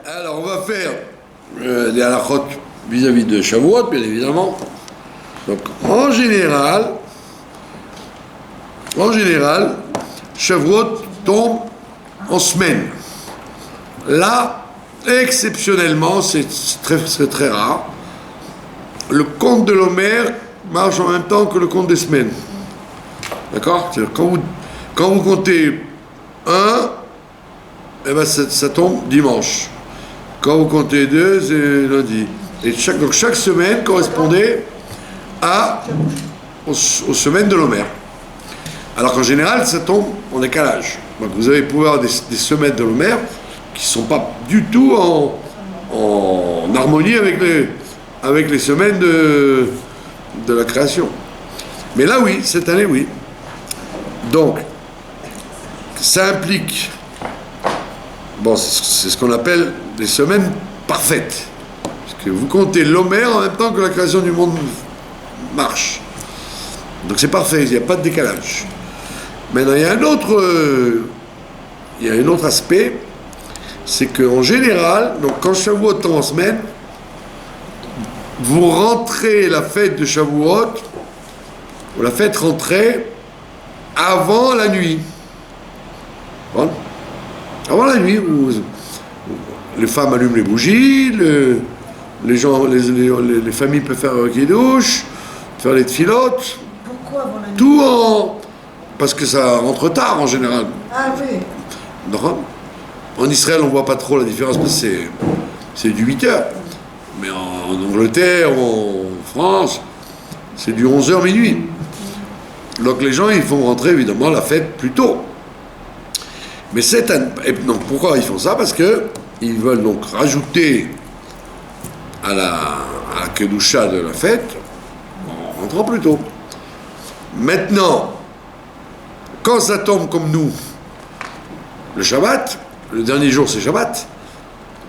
Alors, on va faire des halakhot vis-à-vis de Shavuot, bien évidemment. Donc, en général, Shavuot tombe en semaine. Là, exceptionnellement, c'est très rare, le compte de l'Omer marche en même temps que le compte des semaines. D'accord? C'est-à-dire, quand vous comptez un, eh ben ça tombe dimanche. Quand vous comptez deux, c'est lundi. Et donc chaque semaine correspondait aux semaines de l'Omer. Alors qu'en général, ça tombe en décalage. Donc vous allez pouvoir des semaines de l'Omer qui ne sont pas du tout en harmonie avec les semaines de la création. Mais là, oui, cette année, oui. Donc, ça implique, bon, c'est ce qu'on appelle des semaines parfaites. Parce que vous comptez l'Omer en même temps que la création du monde marche. Donc c'est parfait, il n'y a pas de décalage. Maintenant, il y a un autre aspect, c'est qu'en général, donc quand Shavuot tombe en semaine, vous rentrez la fête de Shavuot, ou la fête rentrait avant la nuit. Bon. Avant la nuit, où les femmes allument les bougies, les familles peuvent faire un kidouche, faire les tfilotes. Pourquoi avant la nuit? Tout parce que ça rentre tard en général. Ah oui. Non. En Israël, on ne voit pas trop la différence parce que c'est du 8 heures. Mais en Angleterre, en France, c'est du 11h minuit. Donc les gens, ils font rentrer évidemment la fête plus tôt. Mais donc pourquoi ils font ça? Parce qu'ils veulent donc rajouter à la kedusha de la fête en rentrant plus tôt. Maintenant, quand ça tombe comme nous, le Shabbat, le dernier jour c'est Shabbat,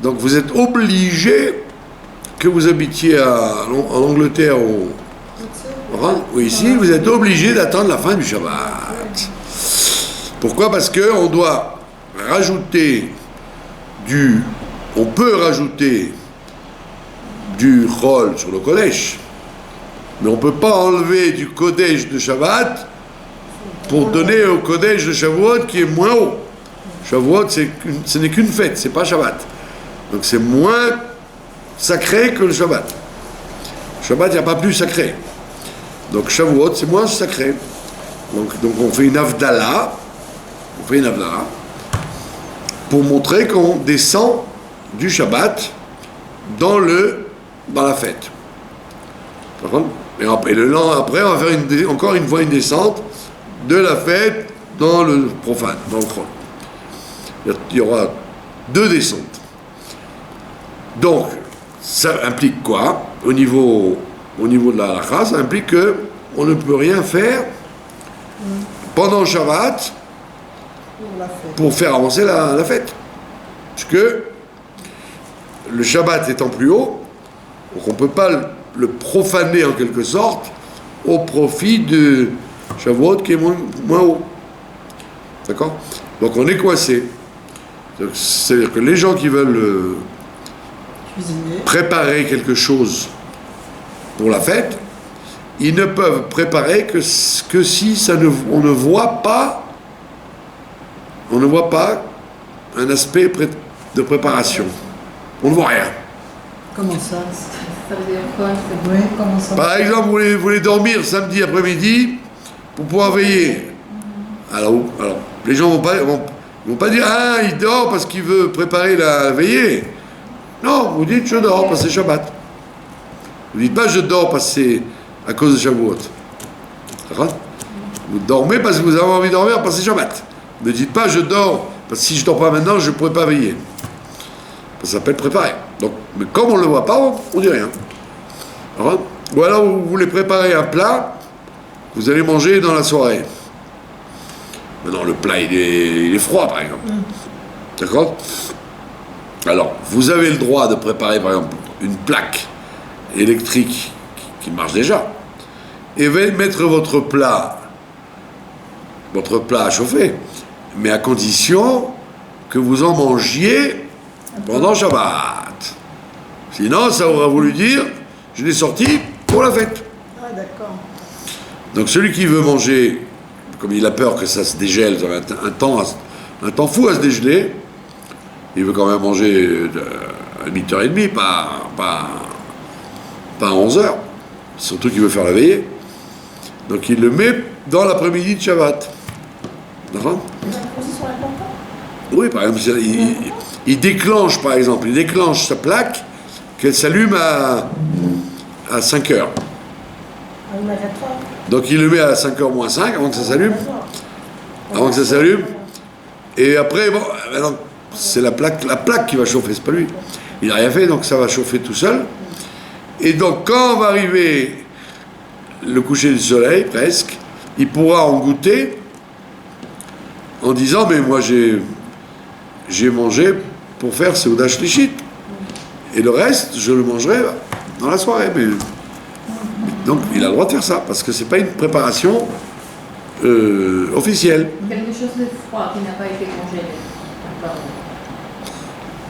donc vous êtes obligé, que vous habitiez en Angleterre ou ici, vous êtes obligé d'attendre la fin du Shabbat. Pourquoi? Parce qu'on doit rajouter on peut rajouter du Chol sur le Kodesh, mais on ne peut pas enlever du Kodesh de Shabbat pour donner au Kodesh de Shavuot qui est moins haut. Shavuot, ce n'est qu'une fête, c'est pas Shabbat. Donc c'est moins sacré que le Shabbat. Shabbat, il n'y a pas plus sacré. Donc Shavuot, c'est moins sacré. Donc on fait une Havdalah. Pour montrer qu'on descend du Shabbat dans la fête. Et le lendemain après, on va faire encore une fois une descente de la fête dans le profane, dans le Chol. Il y aura 2 descentes. Donc, ça implique quoi? Au niveau de la halakha, ça implique qu'on ne peut rien faire pendant le Shabbat pour faire avancer la fête. Parce que le Shabbat étant plus haut, donc on ne peut pas le profaner en quelque sorte au profit de Shavuot qui est moins haut. D'accord? Donc on est coincé. C'est-à-dire que les gens qui veulent préparer quelque chose pour la fête, ils ne peuvent préparer que si on ne voit pas un aspect de préparation. On ne voit rien. Comment ça? Ça veut dire quoi? Oui, comment ça? Par exemple, vous voulez dormir samedi après-midi pour pouvoir veiller. Alors les gens vont pas dire « Ah, il dort parce qu'il veut préparer la veillée ». Non, vous dites « Je dors parce que c'est Shabbat ». Vous dites pas « Je dors parce que c'est à cause de Shavuot ». D'accord? Vous dormez parce que vous avez envie de dormir parce que c'est Shabbat. Ne dites pas « Je dors parce que si je dors pas maintenant, je ne pourrai pas veiller ». Ça s'appelle préparer. Donc, mais comme on ne le voit pas, on ne dit rien. Alors, ou alors vous voulez préparer un plat, vous allez manger dans la soirée. Maintenant, le plat, il est froid, par exemple. D'accord? Alors, vous avez le droit de préparer, par exemple, une plaque électrique qui marche déjà, et mettre votre plat à chauffer, mais à condition que vous en mangiez pendant Shabbat. Sinon, ça aurait voulu dire, je l'ai sorti pour la fête. Ah, d'accord. Donc celui qui veut manger, comme il a peur que ça se dégèle, ça va être un temps fou à se dégeler, il veut quand même manger à 8h30, pas à 11h, surtout qu'il veut faire la veillée. Donc il le met dans l'après-midi de Shabbat. D'accord ? Oui, par exemple, il déclenche, par exemple, sa plaque, qu'elle s'allume à 5h. Donc il le met à 5h moins 5 avant que ça s'allume. Avant que ça s'allume. Et après, bon, maintenant, c'est la plaque qui va chauffer, c'est pas lui. Il n'a rien fait, donc ça va chauffer tout seul. Et donc quand va arriver le coucher du soleil, presque, il pourra en goûter en disant, mais moi j'ai mangé pour faire Seuda Shlichit. Et le reste, je le mangerai dans la soirée. Mais... Donc il a le droit de faire ça, parce que c'est pas une préparation officielle. Quelque chose de froid qui n'a pas été congélé.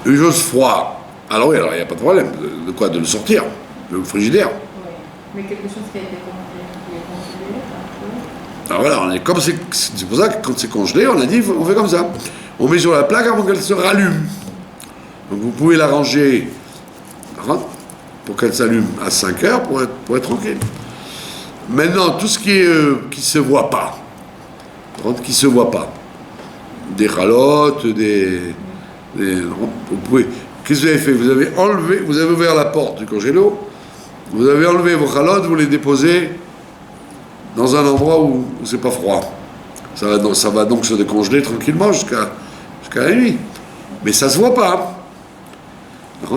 Une chose froide. Alors oui, alors il n'y a pas de problème. De quoi ? De le sortir, le frigidaire. Oui. Mais quelque chose qui a été congelé, Alors voilà, c'est pour ça que quand c'est congelé, on a dit, on fait comme ça. On met sur la plaque avant qu'elle se rallume. Donc vous pouvez la ranger pour qu'elle s'allume à 5h pour être tranquille. Maintenant, tout ce qui se voit pas, qui se voit pas, des chalotes, vous pouvez. Qu'est-ce que vous avez fait ? Vous avez ouvert la porte du congélo, vous avez enlevé vos chalotes, vous les déposez dans un endroit où c'est pas froid. Ça va donc se décongeler tranquillement jusqu'à la nuit. Mais ça se voit pas.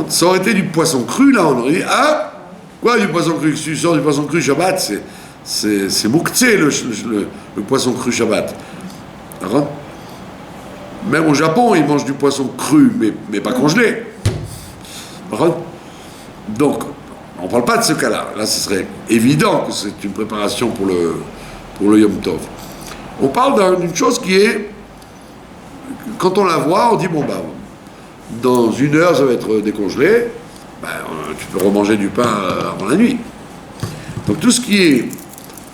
Ça aurait été du poisson cru, là, on aurait dit, ah, quoi du poisson cru ? Si tu sors du poisson cru Shabbat, c'est mouktsé le poisson cru Shabbat. D'accord ? Même au Japon, ils mangent du poisson cru, mais pas congelé. D'accord ? Donc, on ne parle pas de ce cas-là. Là, ce serait évident que c'est une préparation pour le Yom Tov. On parle d'une chose qui est, quand on la voit, on dit, bon, bah, dans 1 heure, ça va être décongelé, bah, tu peux remanger du pain avant la nuit. Donc tout ce qui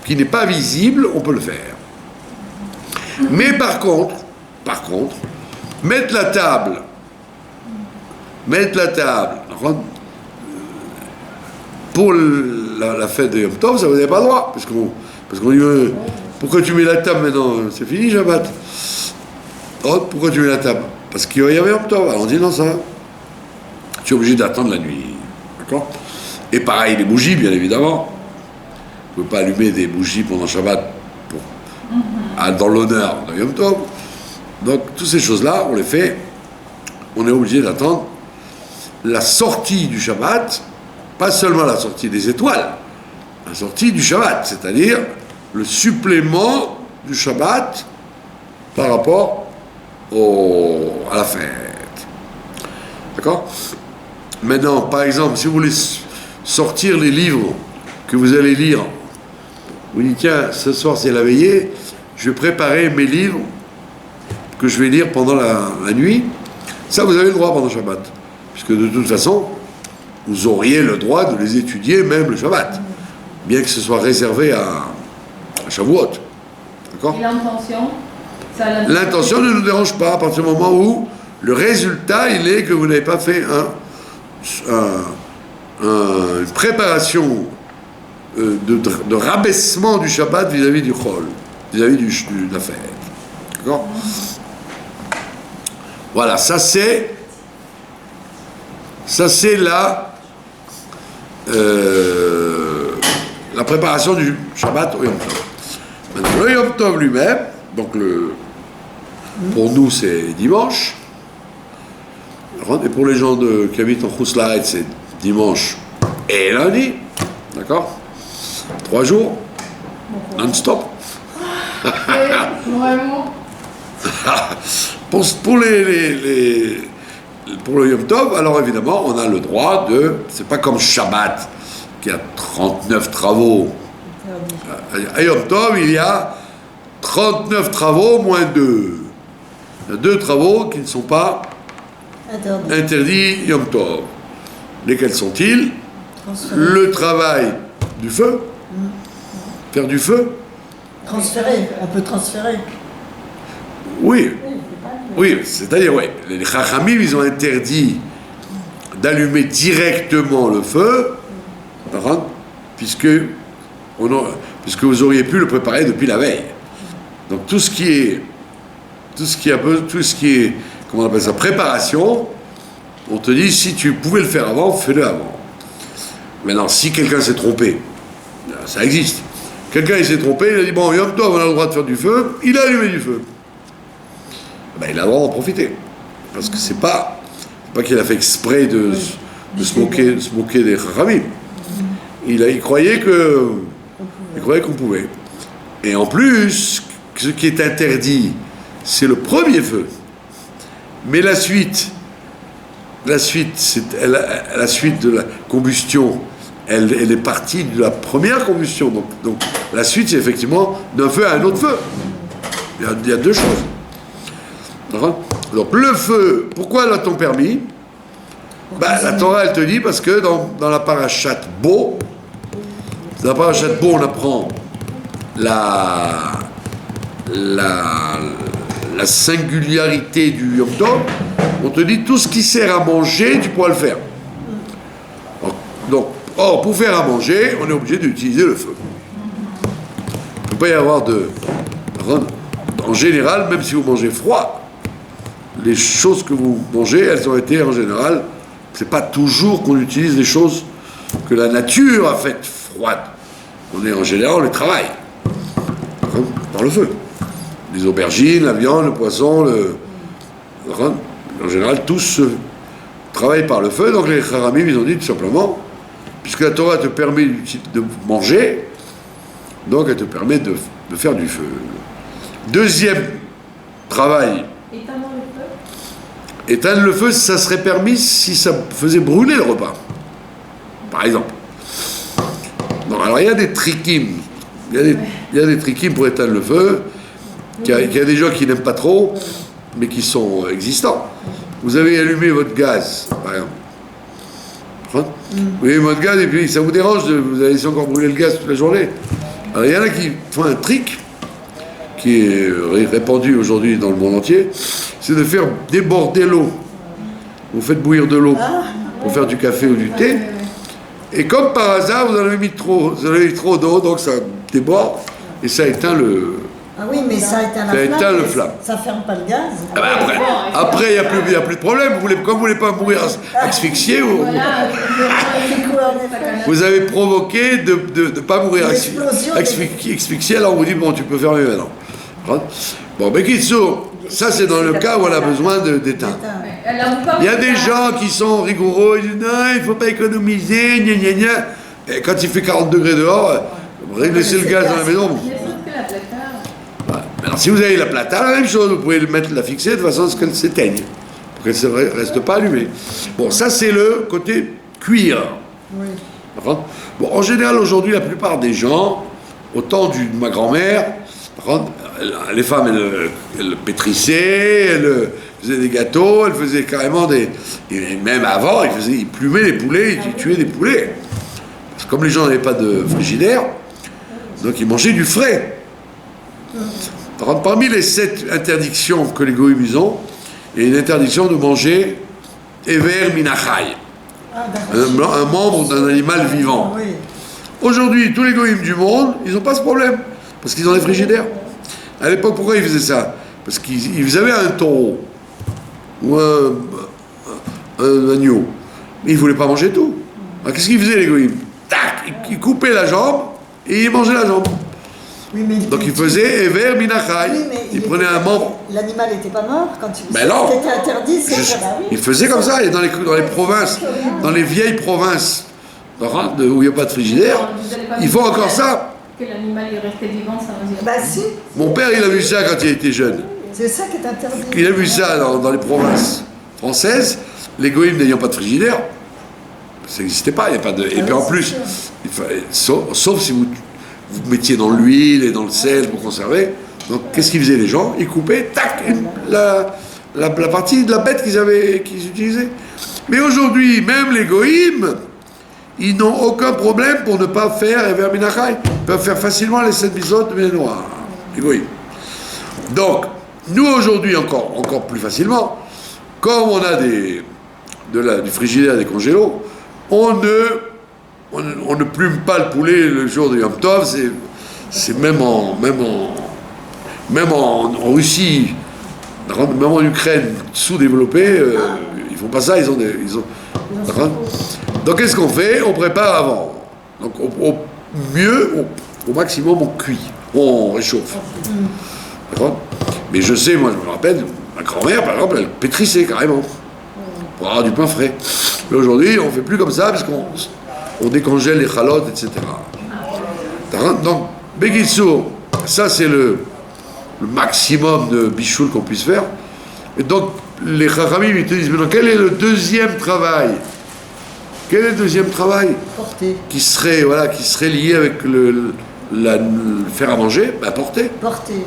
n'est pas visible, on peut le faire. Mais par contre, mettre la table, pour la fête de Yom Tov, ça vous n'avez pas le droit, parce qu'on dit, pourquoi tu mets la table maintenant ? C'est fini, Shabbat. Oh, pourquoi tu mets la table ? Parce qu'il y avait Yom Tov. Alors on dit non, ça va. Tu es obligé d'attendre la nuit. D'accord ? Et pareil, les bougies, bien évidemment. Vous ne pouvez pas allumer des bougies pendant Shabbat dans l'honneur de Yom Tov. Donc, toutes ces choses-là, on les fait. On est obligé d'attendre la sortie du Shabbat, pas seulement la sortie des étoiles, la sortie du Shabbat, c'est-à-dire le supplément du Shabbat par rapport à la fête. D'accord ? Maintenant, par exemple, si vous voulez sortir les livres que vous allez lire, vous dites, tiens, ce soir c'est la veillée, je vais préparer mes livres que je vais lire pendant la nuit. Ça, vous avez le droit pendant Shabbat. Puisque de toute façon, vous auriez le droit de les étudier même le Shabbat. Bien que ce soit réservé à Shavuot. D'accord ? Et l'intention ? L'intention ne nous dérange pas à partir du moment où le résultat, il est que vous n'avez pas fait une préparation de rabaissement du Shabbat vis-à-vis du Chol, vis-à-vis de la fête. D'accord ? Voilà, ça c'est la préparation du Shabbat au Yom Tov. Maintenant, le Yom Tov lui-même, donc pour nous c'est dimanche, et pour les gens qui habitent en Khouslaret, c'est dimanche et lundi, d'accord ? 3 jours, non-stop. Vraiment ? Pour le Yom Tov, alors évidemment, on a le droit c'est pas comme Shabbat, qui a 39 travaux. À Yom Tov, il y a 39 travaux moins 2. Il y a 2 travaux qui ne sont pas interdits Yom Tov. Lesquels sont-ils? Le travail du feu, faire du feu. Transférer, on peut transférer. Oui, oui, c'est-à-dire, oui, les Chachamim, ils ont interdit d'allumer directement le feu, puisque, puisque vous auriez pu le préparer depuis la veille. Donc tout ce qui est, comment on appelle ça, préparation, on te dit, si tu pouvais le faire avant, fais-le avant. Maintenant, si quelqu'un s'est trompé, ça existe. Quelqu'un il s'est trompé, il a dit, bon, Yom Tov, on a le droit de faire du feu, il a allumé du feu. Ben, il a le droit d'en profiter. Parce que c'est pas qu'il a fait exprès de se moquer des Chachamim. Il croyait qu'on pouvait. Et en plus, ce qui est interdit, c'est le premier feu. Mais la suite de la combustion, elle est partie de la première combustion. Donc la suite, c'est effectivement d'un feu à un autre feu. Il y a deux choses. Donc le feu, pourquoi l'a-t-on permis? La Torah, elle te dit, parce que dans la parashat Bo, on apprend la singularité du Yom Tov. On te dit, tout ce qui sert à manger, tu pourras le faire. Donc, pour faire à manger, on est obligé d'utiliser le feu. Il ne peut pas y avoir en général, même si vous mangez froid, les choses que vous mangez, elles ont été en général, c'est pas toujours qu'on utilise les choses que la nature a faites froides. En général, on les travaille par le feu. Les aubergines, la viande, le poisson, en général, tous se travaillent par le feu. Donc les Chachamim, ils ont dit tout simplement, puisque la Torah te permet de manger, donc elle te permet de faire du feu. Deuxième travail. Éteindre le feu, ça serait permis si ça faisait brûler le repas, par exemple. Non, alors il y a des trikim, il y a des trikim pour éteindre le feu, qu'il y a des gens qui n'aiment pas trop, mais qui sont existants. Vous avez allumé votre gaz, par exemple. Vous avez votre gaz et puis ça vous dérange, vous allez laisser encore brûler le gaz toute la journée. Alors il y en a qui font un trick, qui est répandu aujourd'hui dans le monde entier, c'est de faire déborder l'eau. Vous faites bouillir de l'eau pour faire du café ou du thé, et comme par hasard, vous en avez mis trop d'eau, donc ça déborde, et ça éteint le... Ah oui, mais ça éteint la flamme. Ça ferme pas le gaz. Après, il n'y a plus de problème. Comme vous voulez pas mourir asphyxié, vous avez provoqué de ne pas mourir asphyxié, alors on vous dit, bon, tu peux fermer maintenant. Bon, mais Kitsour, ça c'est dans le cas où on a besoin d'éteindre. Il y a des gens qui sont rigoureux, ils disent, non, il ne faut pas économiser, gna gna gna. Et quand il fait 40 degrés dehors, laissez le gaz dans la maison. Alors, si vous avez la plata, la même chose, vous pouvez la fixer de façon à ce qu'elle s'éteigne, pour qu'elle ne reste pas allumée. Bon, ça c'est le côté cuir. Oui. Bon, en général, aujourd'hui, la plupart des gens, au temps de ma grand-mère, les femmes, elles pétrissaient, elles faisaient des gâteaux, elles faisaient carrément des... Et même avant, ils plumaient les poulets, ils tuaient des poulets. Parce que comme les gens n'avaient pas de frigidaire, donc ils mangeaient du frais. Parmi les 7 interdictions que les goïms ont, il y a une interdiction de manger Ever Minachai, un membre d'un animal vivant. Aujourd'hui, tous les goïms du monde, ils n'ont pas ce problème, parce qu'ils ont des frigidaires. À l'époque, pourquoi ils faisaient ça? Parce qu'ils avaient un taureau, ou un agneau, mais ils ne voulaient pas manger tout. Alors qu'est-ce qu'ils faisaient les goïms? Tac, ils coupaient la jambe, et ils mangeaient la jambe. Oui, donc il faisait Ever Minachai. Oui, il prenait un membre. L'animal n'était pas mort quand il mais non. C'était interdit, c'est il faisait comme ça, et dans les provinces, dans les vieilles provinces où il n'y a pas de frigidaire, ils font encore ça. Que l'animal est resté vivant, ça veut dire. Bah si. Mon père, il a vu ça quand il était jeune. C'est ça qui est interdit. Il a vu ça dans les provinces françaises, les goïms n'ayant pas de frigidaire, ça n'existait pas, il n'y a pas de. Et puis en plus, sauf si vous mettiez dans l'huile et dans le sel pour conserver. Donc qu'est-ce qu'ils faisaient les gens? Ils coupaient, tac, la partie de la bête qu'ils utilisaient. Mais aujourd'hui, même les goïms, ils n'ont aucun problème pour ne pas faire Ever Minachai. Ils peuvent faire facilement les 7 mitzvot de noirs, les goïms. Donc, nous aujourd'hui, encore plus facilement, comme on a du frigidaire, des congélos, on ne plume pas le poulet le jour de Yom Tov, c'est même en Russie, même en Ukraine sous-développée, ils font pas ça, ils ont donc qu'est-ce qu'on fait? On prépare avant. Donc au maximum on cuit, on réchauffe. D'accord? Mais je sais, moi je me rappelle, ma grand-mère par exemple, elle pétrissait carrément pour avoir du pain frais. Mais aujourd'hui on fait plus comme ça parce qu'on décongèle les chalotes, etc. Donc, Begitsour, ça c'est le maximum de bichoul qu'on puisse faire. Et donc, les chachamim, ils te disent, maintenant, quel est le deuxième travail? Quel est le deuxième travail? Porter. Qui serait lié avec le faire à manger? Ben, porter. Porter.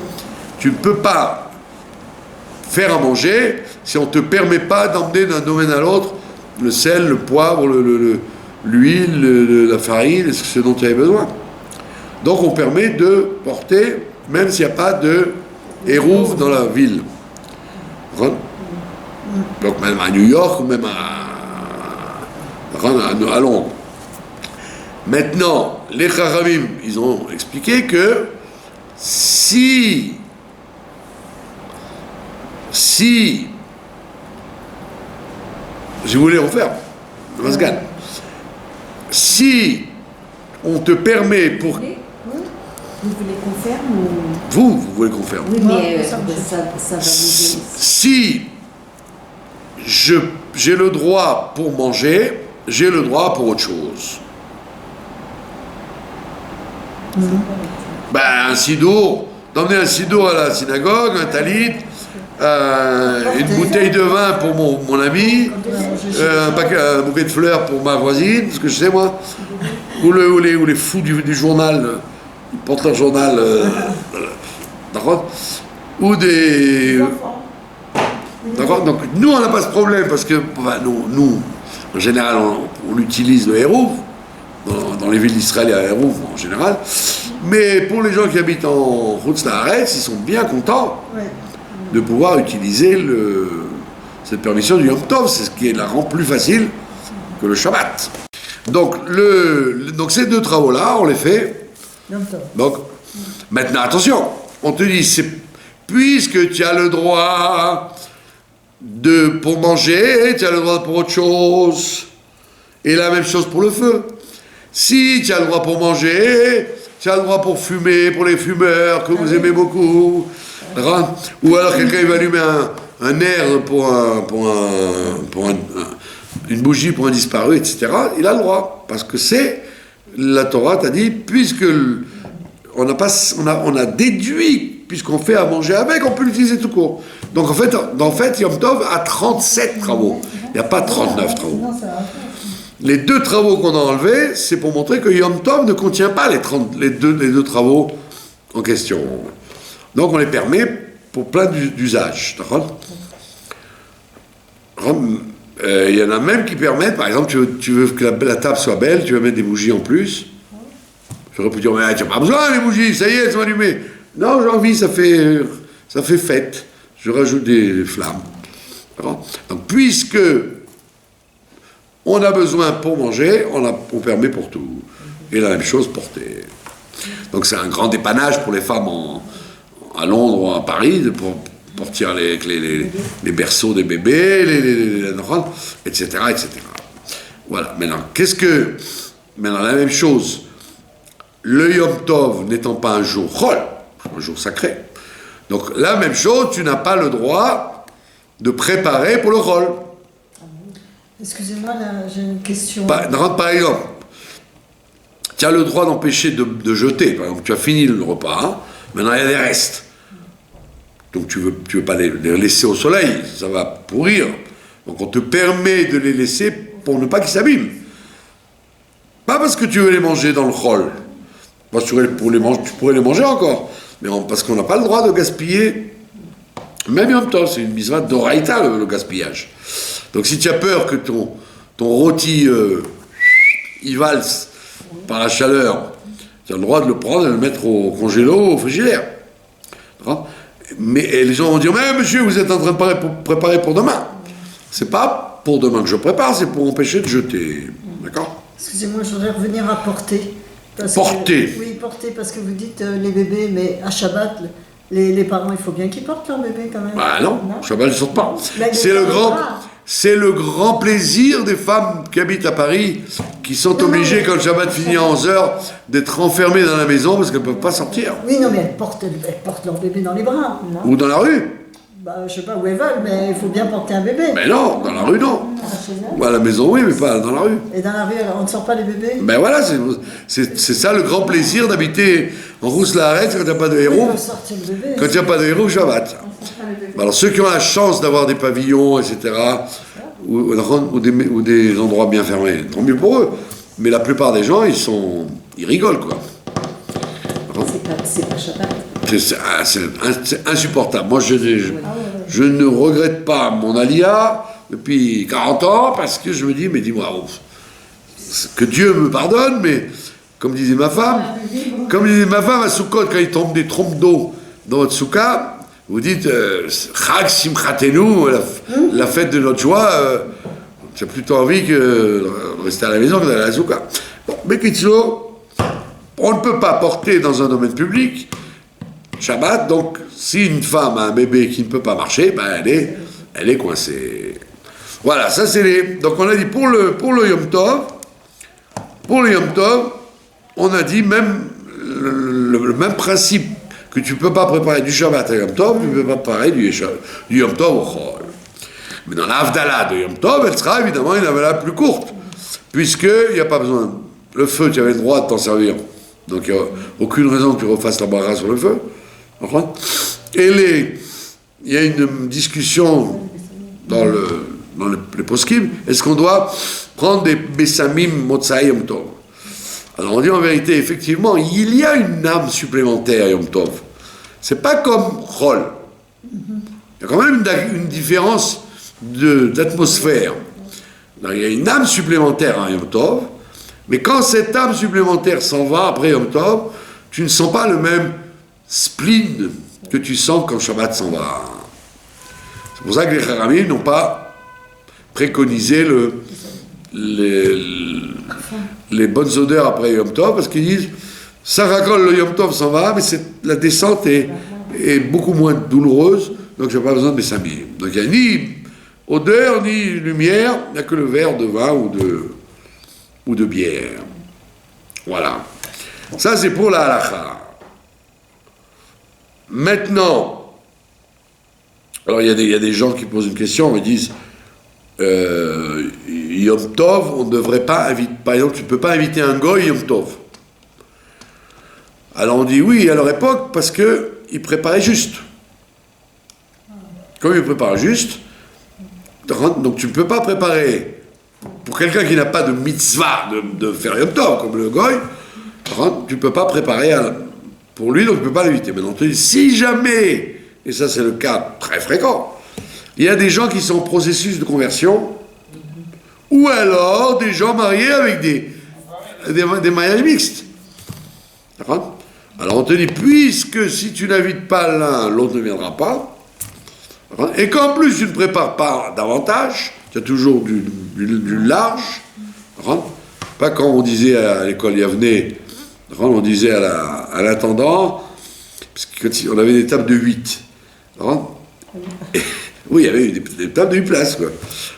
Tu ne peux pas faire à manger si on ne te permet pas d'emmener d'un domaine à l'autre le sel, le poivre, l'huile, la farine, ce dont tu avais besoin. Donc on permet de porter, même s'il n'y a pas de hérouf dans la ville. Donc même à New York ou même à Londres. Maintenant, les Chachamim, ils ont expliqué que si je voulais en faire, le Masgan, si on te permet pour... Vous voulez qu'on ferme ou... Vous voulez qu'on ferme. Oui, mais ça va nous aider. Si j'ai le droit pour manger, j'ai le droit pour autre chose. Ben, un sidour, d'emmener un sidour à la synagogue, un talit, une bouteille de vin pour mon ami, un bouquet de fleurs pour ma voisine, ce que je sais moi, ou les fous du journal, ils portent leur journal, d'accord, ou des... D'accord. Donc nous on n'a pas ce problème parce que nous en général on utilise le hérouf. Dans les villes d'Israël il y a un hérouf en général. Mais pour les gens qui habitent en Chutz La'aretz, ils sont bien contents de pouvoir utiliser cette permission du Yom Tov. C'est ce qui la rend plus facile que le Shabbat. Donc ces deux travaux-là, on les fait. Donc maintenant attention, on te dit puisque tu as le droit pour manger, tu as le droit pour autre chose. Et la même chose pour le feu. Si tu as le droit pour manger, tu as le droit pour fumer, pour les fumeurs que vous aimez beaucoup. Ou alors quelqu'un il va allumer un air pour une bougie pour un disparu, etc. Il a le droit. Parce que la Torah t'a dit, puisque on a déduit, puisqu'on fait à manger avec, on peut l'utiliser tout court. Donc en fait Yom Tov a 37 travaux. Il n'y a pas 39 travaux. Les deux travaux qu'on a enlevés, c'est pour montrer que Yom Tov ne contient pas les deux travaux en question. Donc on les permet pour plein d'usages. Il y en a même qui permettent, par exemple, tu veux que la table soit belle, tu veux mettre des bougies en plus. J'aurais pu dire, mais tu n'as pas besoin des bougies, ça y est, elles sont allumées. Non, j'ai envie, ça fait fête. Je rajoute des flammes. Donc puisque on a besoin pour manger, on permet pour tout. Et la même chose porter. Donc c'est un grand dépannage pour les femmes à Londres ou à Paris pour tirer les berceaux des bébés, etc., etc. Voilà. Maintenant la même chose. Le Yom Tov n'étant pas un jour chol, un jour sacré. Donc la même chose, tu n'as pas le droit de préparer pour le chol. Excusez-moi, là, j'ai une question. Par exemple, tu as le droit d'empêcher de jeter. Par exemple, tu as fini le repas, maintenant il y a des restes. Donc tu veux pas les laisser au soleil, ça va pourrir. Donc on te permet de les laisser pour ne pas qu'ils s'abîment. Pas parce que tu veux les manger dans le chol. Parce que tu pourrais les manger encore. Mais parce qu'on n'a pas le droit de gaspiller Même Yom Tov, c'est une mitzvah d'oraïta, le gaspillage. Donc si tu as peur que ton rôti il valse par la chaleur, tu as le droit de le prendre et de le mettre au congélo, au frigidaire. Mais les gens vont dire, mais monsieur, vous êtes en train de préparer pour demain. C'est pas pour demain que je prépare, c'est pour empêcher de jeter. D'accord? Excusez-moi, je voudrais revenir à porter. Porter. Oui, porter, parce que vous dites les bébés, mais à Shabbat, les parents, il faut bien qu'ils portent leur bébé quand même. Bah non, Shabbat, ils ne sortent pas. Mais C'est le grand plaisir des femmes qui habitent à Paris, qui sont obligées, quand le Shabbat finit à 11h, d'être enfermées dans la maison parce qu'elles ne peuvent pas sortir. Oui, non, mais elles portent leur bébé dans les bras, non? Ou dans la rue. Bah, je sais pas où elles veulent, mais il faut bien porter un bébé. Mais non, dans la rue, non. À la maison, oui, mais pas dans la rue. Et dans la rue, alors, on ne sort pas les bébés? Ben voilà, c'est ça le grand plaisir d'habiter en Rousse-la-Arrête quand il n'y a pas de héros. Quand il n'y a pas de héros, Shabbat. Alors ceux qui ont la chance d'avoir des pavillons, etc., ou des endroits bien fermés, tant mieux pour eux. Mais la plupart des gens, ils rigolent, quoi. C'est pas Shabbat. C'est insupportable. Moi, je ne regrette pas mon alia depuis 40 ans parce que je me dis, mais dis-moi, que Dieu me pardonne, mais comme disait ma femme à Sukkot, quand il tombe des trompes d'eau dans votre soukha, vous dites Chag Simchatenu, la fête de notre joie, j'ai plutôt envie que de rester à la maison que d'aller à la soukha. Bon, mais Kitso, on ne peut pas porter dans un domaine public Shabbat, donc si une femme a un bébé qui ne peut pas marcher, ben elle est coincée. Voilà, ça c'est les. Donc on a dit pour le Yom Tov, on a dit même le même principe que tu ne peux pas préparer du Shabbat à Yom Tov, tu ne peux pas préparer du Yom Tov au Chol. Mais dans l'Avdala de Yom Tov, elle sera évidemment une Avdala plus courte, puisqu'il n'y a pas besoin. Le feu, tu avais le droit de t'en servir. Donc il n'y a aucune raison que tu refasses la bracha sur le feu. Et il y a une discussion dans les poskim, est-ce qu'on doit prendre des Bessamim Motzai Yom Tov? Alors on dit en vérité, effectivement, il y a une âme supplémentaire à Yom Tov. C'est pas comme Chol. Il y a quand même une différence d'atmosphère. Il y a une âme supplémentaire à Yom Tov, mais quand cette âme supplémentaire s'en va après Yom Tov, tu ne sens pas le même spleen que tu sens quand Shabbat s'en va. C'est pour ça que les Charamim n'ont pas préconisé les bonnes odeurs après Yom Tov, parce qu'ils disent ça racole, le Yom Tov s'en va, mais la descente est beaucoup moins douloureuse, donc j'ai pas besoin de mes samim. Donc il n'y a ni odeur, ni lumière, il n'y a que le verre de vin ou de bière. Voilà. Ça c'est pour la halakha. Maintenant, alors il y a des gens qui posent une question, ils disent Yom Tov, on ne devrait pas inviter, par exemple, tu ne peux pas inviter un goy Yom Tov. Alors on dit oui à leur époque parce qu'ils préparaient juste. Comme ils préparaient juste, donc tu ne peux pas préparer pour quelqu'un qui n'a pas de mitzvah de faire Yom Tov, comme le goy, tu ne peux pas préparer pour lui, donc tu ne peux pas l'inviter. Maintenant, on te dit, si jamais, et ça c'est le cas très fréquent, il y a des gens qui sont en processus de conversion, ou alors des gens mariés avec des mariages mixtes. D'accord? Alors on te dit, puisque si tu n'invites pas l'un, l'autre ne viendra pas, et qu'en plus tu ne prépares pas davantage, tu as toujours du large, pas quand on disait à l'école Yavneh, on disait à l'intendant, parce qu'on avait des tables de 8. Oui, il y avait des tables de 8 places, quoi.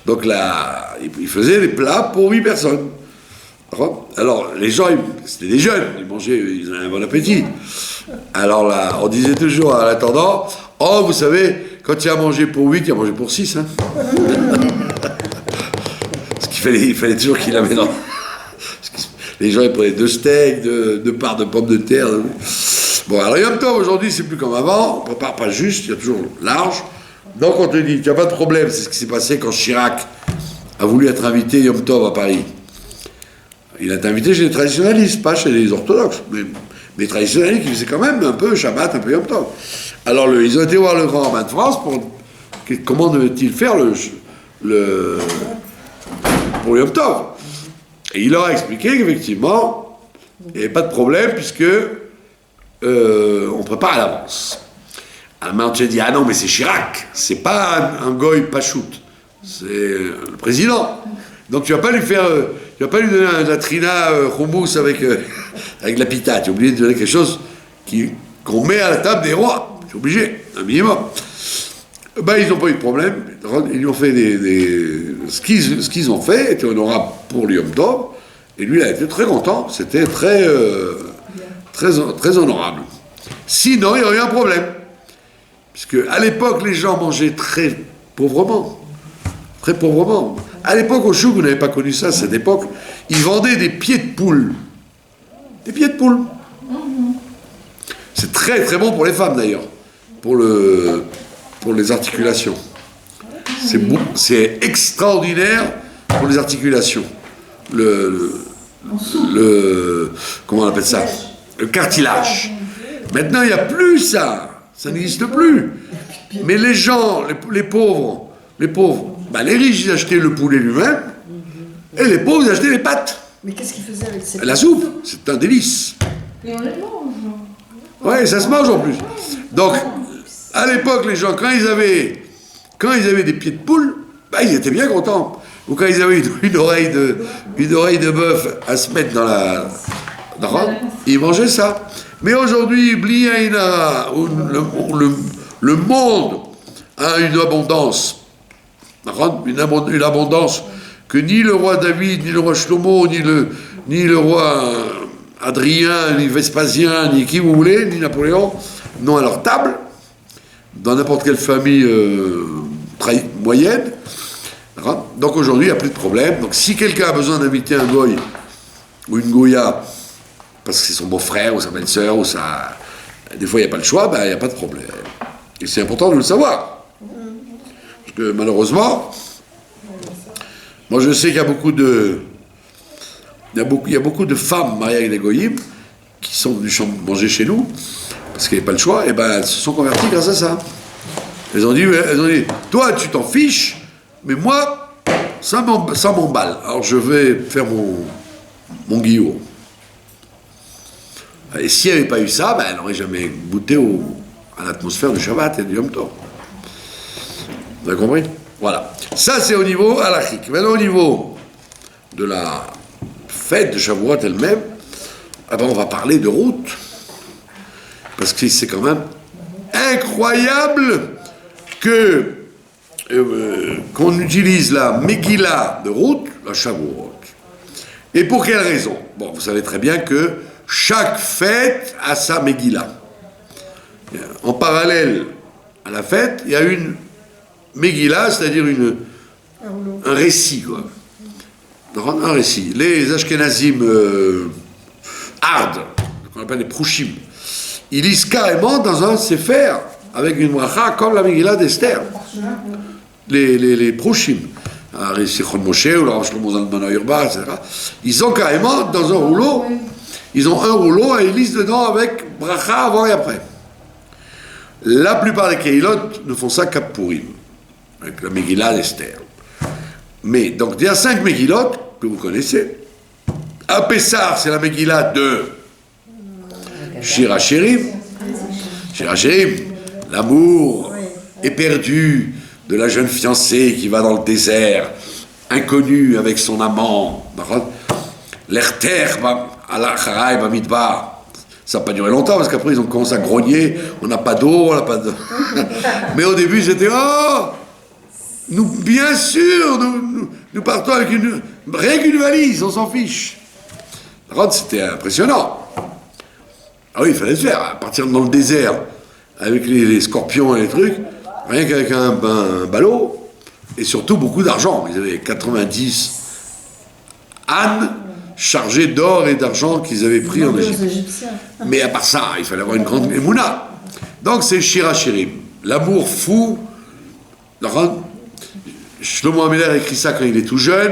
Donc là, ils faisaient des plats pour 8 personnes. Alors, les gens, c'était des jeunes, ils avaient un bon appétit. Alors là, on disait toujours à l'intendant, oh, vous savez, quand il y a à manger pour 8, il y a à manger pour 6. Hein. Parce qu'il fallait toujours qu'il amène. Les gens, ils prenaient 2 steaks, 2 parts de pommes de terre. Bon, alors Yom Tov, aujourd'hui, c'est plus comme avant. On ne prépare pas juste, il y a toujours large. Donc, on te dit, tu n'as pas de problème. C'est ce qui s'est passé quand Chirac a voulu être invité Yom Tov à Paris. Il a été invité chez les traditionnalistes, pas chez les orthodoxes. Mais les traditionnalistes qui faisaient quand même un peu Shabbat, un peu Yom Tov. Alors, ils ont été voir le grand rabbin de France pour comment devait-il faire pour le Yom Tov. Et il leur a expliqué qu'effectivement, il n'y avait pas de problème puisque on prépare à l'avance. Alors, Martin dit, ah non, mais c'est Chirac, c'est pas un goy pachout, c'est le président. Donc tu vas pas lui donner un latrina hummus avec la pita, tu es obligé de donner quelque chose qu'on met à la table des rois, c'est obligé, un minimum. Ben, ils n'ont pas eu de problème, ils lui ont fait ce qu'ils ont fait était honorable pour le Yom Tov, et lui il a été très content, c'était très honorable. Sinon, il y aurait eu un problème. Puisque à l'époque, les gens mangeaient très pauvrement. Très pauvrement. À l'époque, au Chouk, vous n'avez pas connu ça, cette époque, ils vendaient des pieds de poule. Des pieds de poule. C'est très très bon pour les femmes d'ailleurs. Pour les articulations. C'est extraordinaire pour les articulations. Comment on appelle ça? Le cartilage. Maintenant, il n'y a plus ça. Ça n'existe plus. Mais les gens, les pauvres, les riches, ils achetaient le poulet lui-même, et les pauvres, ils achetaient les pâtes. Mais qu'est-ce qu'ils faisaient avec ces La soupe, c'est un délice. Et on les mange. Ouais, ça se mange en plus. Donc, à l'époque, les gens, quand ils avaient des pieds de poule, ils étaient bien contents. Ou quand ils avaient une oreille de bœuf à se mettre dans la ils mangeaient ça. Mais aujourd'hui, le monde a une abondance. Une abondance que ni le roi David, ni le roi Shlomo, ni le roi Adrien, ni Vespasien, ni qui vous voulez, ni Napoléon, n'ont à leur table, dans n'importe quelle famille moyenne. Donc aujourd'hui, il n'y a plus de problème. Donc si quelqu'un a besoin d'inviter un goy ou une goya, parce que c'est son beau-frère ou sa belle-sœur, des fois il n'y a pas le choix, il n'y a pas de problème. Et c'est important de le savoir. Parce que malheureusement, moi je sais qu'il y a beaucoup de femmes mariées avec des goyim qui sont venues manger chez nous, parce qu'il n'y avait pas le choix, et elles se sont converties grâce à ça. Elles ont dit, toi tu t'en fiches, mais moi, ça m'emballe. Alors je vais faire mon guillot. Et s'il n'y avait pas eu ça, elle n'aurait jamais goûté à l'atmosphère du Shabbat et du Yom Tov. Vous avez compris? Voilà. Ça, c'est au niveau halachique. Maintenant, au niveau de la fête de Shavuot elle-même, on va parler de route. Parce que c'est quand même incroyable qu'on utilise la Megillah de route, la Shavuot. Et pour quelle raison? Bon, vous savez très bien que chaque fête a sa Megillah. En parallèle à la fête, il y a une Megillah, c'est-à-dire un récit, quoi. Un récit. Les Ashkenazim hard, qu'on appelle les Prouchim, ils lisent carrément dans un Sefer, avec une bracha comme la Megillah d'Esther. Les Prouchim, les Sichon Moshe, ou le Rav Shlomo Zalman Auerbach, etc. Ils ont carrément dans un rouleau, et ils lisent dedans avec bracha avant et après. La plupart des Keilot ne font ça qu'à Purim, avec la Megillah d'Esther. Mais, donc, il y a 5 Megillot que vous connaissez. À Pessah, c'est la Megillah de Shir HaShirim. Shir HaShirim, l'amour éperdu de la jeune fiancée qui va dans le désert, inconnue avec son amant. L'Erter, Al-Acharai, Bamidbar. Ça n'a pas duré longtemps, parce qu'après, ils ont commencé à grogner. On n'a pas d'eau, on n'a pas d'eau. Mais au début, c'était « Oh !» Nous, bien sûr, nous partons avec rien qu'une valise, on s'en fiche. C'était impressionnant. Ah oui, il fallait le faire. Partir dans le désert avec les scorpions et les trucs, rien qu'avec un ballot, et surtout beaucoup d'argent. Ils avaient 90 ânes chargés d'or et d'argent qu'ils avaient pris en Égypte. Mais à part ça, il fallait avoir une grande émouna. Donc c'est Shir HaShirim, l'amour fou. Shlomo Ameler écrit ça quand il est tout jeune.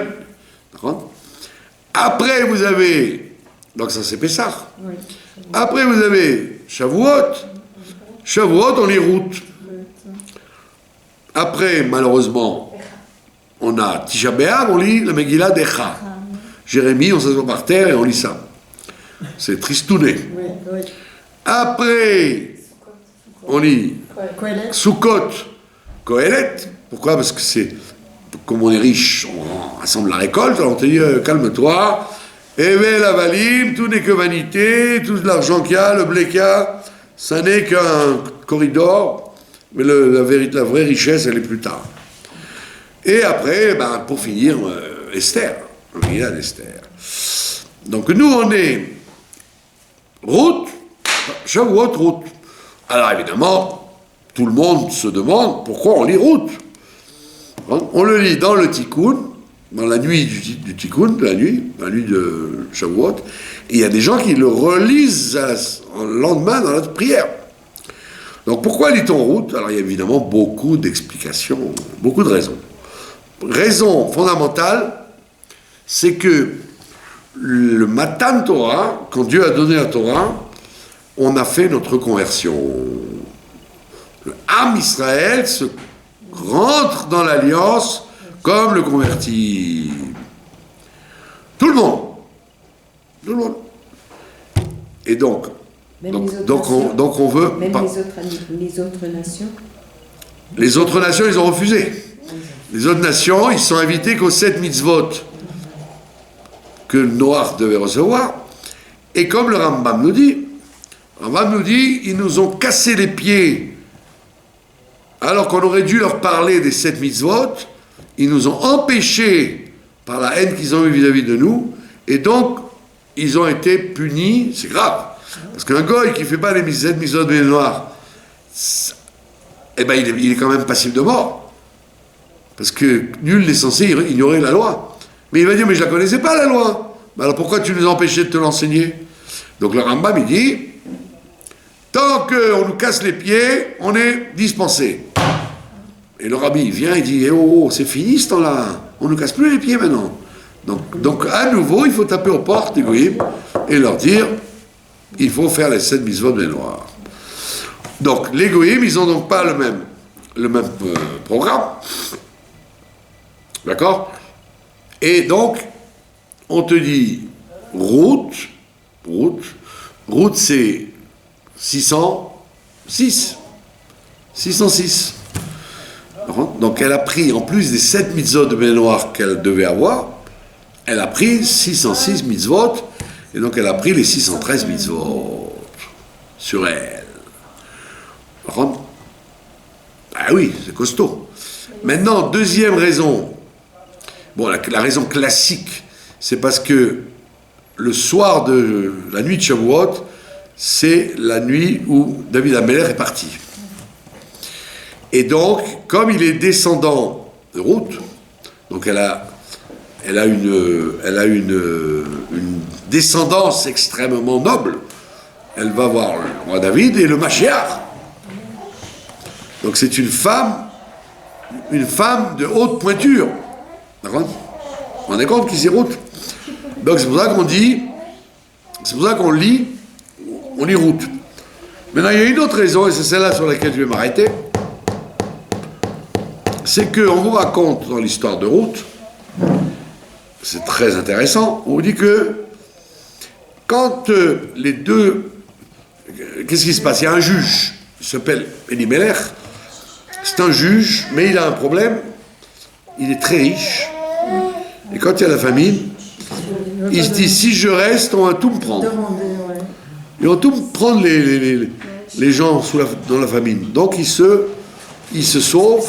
Après, vous avez... Donc ça, c'est Pessah. Après, vous avez Shavuot. Shavuot, on lit Ruth. Après, malheureusement, on a Tisha B'Av, on lit la Megillah d'Echa. Jérémie, on s'assoit par terre et on lit ça. C'est tristouné. Oui, oui. Après, on lit Kohelet. Sukkot, Kohelet. Pourquoi? Parce que c'est, comme on est riche, on rassemble la récolte, alors on te dit, calme-toi, Evel Avalim, tout n'est que vanité, tout l'argent qu'il y a, le blé qu'il y a, ça n'est qu'un corridor, mais la vraie richesse, elle est plus tard. Et après, ben, pour finir, Esther, il y a d'Esther. Donc nous, on est Ruth, Shavuot, Ruth. Alors évidemment, tout le monde se demande pourquoi on lit Ruth. On le lit dans le Tikkun, dans la nuit du Tikkun, la nuit de Shavuot, et il y a des gens qui le relisent le lendemain dans notre prière. Donc pourquoi lit-on Ruth? Alors il y a évidemment beaucoup d'explications, beaucoup de raisons. Raison fondamentale, c'est que le Matan Torah, quand Dieu a donné la Torah, on a fait notre conversion. Le Am Israël se rentre dans l'alliance comme le converti. Tout le monde. Tout le monde. Et donc on veut... Même les autres nations. Les autres nations, ils ont refusé. Les autres nations, ils sont invités qu'aux 7 mitzvot que Noach devait recevoir. Et comme le Rambam nous dit, ils nous ont cassé les pieds alors qu'on aurait dû leur parler des 7 mitzvot. Ils nous ont empêchés par la haine qu'ils ont eue vis-à-vis de nous, et donc ils ont été punis. C'est grave, parce qu'un goy qui ne fait pas les 7 mitzvot de Noach, eh ben il est quand même passible de mort. Parce que nul n'est censé ignorer la loi. Mais il va dire, mais je ne la connaissais pas, la loi. Mais alors pourquoi tu nous as empêchés de te l'enseigner? Donc le Rambam, il dit, tant qu'on nous casse les pieds, on est dispensé. Et le rabbi, il vient, il dit, eh oh, c'est fini ce temps-là. On ne nous casse plus les pieds maintenant. Donc à nouveau, il faut taper aux portes des goïms et leur dire, il faut faire les 7 mitzvot de noirs. Donc les goïms, ils n'ont donc pas le même programme. D'accord? Et donc, on te dit, Ruth, c'est 606. 606. Donc, elle a pris, en plus des 7 mitzvot de mémoire qu'elle devait avoir, elle a pris 606 mitzvot, et donc elle a pris les 613 mitzvot sur elle. Ah oui, c'est costaud. Maintenant, deuxième raison. Bon, la raison classique, c'est parce que le soir de la nuit de Shavuot, c'est la nuit où David Amelech est parti. Et donc, comme il est descendant de Ruth, donc elle a une descendance extrêmement noble. Elle va voir le roi David et le Mashiach. Donc c'est une femme de haute pointure. D'accord? Vous vous rendez compte qui c'est Ruth? Donc c'est pour ça qu'on lit Ruth. Maintenant, il y a une autre raison, et c'est celle-là sur laquelle je vais m'arrêter. C'est qu'on vous raconte dans l'histoire de Ruth, c'est très intéressant, on vous dit que quand les deux... Qu'est-ce qui se passe? Il y a un juge, il s'appelle Elimelech, c'est un juge, mais il a un problème, il est très riche, et quand il y a la famine, il se dit, si je reste, on va tout me prendre. Ils vont tout me prendre les gens dans la famine. Donc il se sauve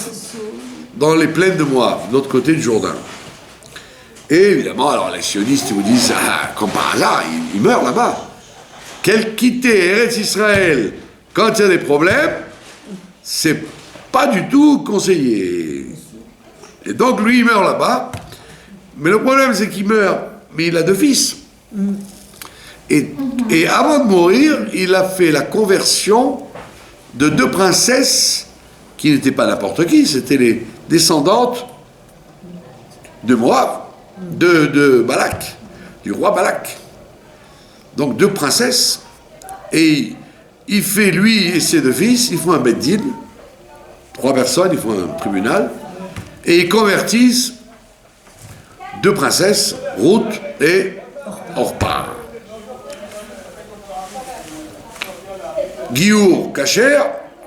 dans les plaines de Moab, de l'autre côté du Jourdain. Et évidemment, alors les sionistes vous disent, comme par hasard, il meurt là-bas. Quitter Eretz Israël quand il y a des problèmes, c'est pas du tout conseillé. Et donc lui, il meurt là-bas. Mais le problème, c'est qu'il meurt, mais il a 2 fils. Et avant de mourir, il a fait la conversion de 2 princesses qui n'étaient pas n'importe qui, c'était les descendantes de Moab, de Balak, du roi Balak. Donc 2 princesses, et il fait, lui et ses deux fils, ils font un beddin, 3 personnes, ils font un tribunal, et ils convertissent 2 princesses, Ruth et Orpa. Giour, Kacher,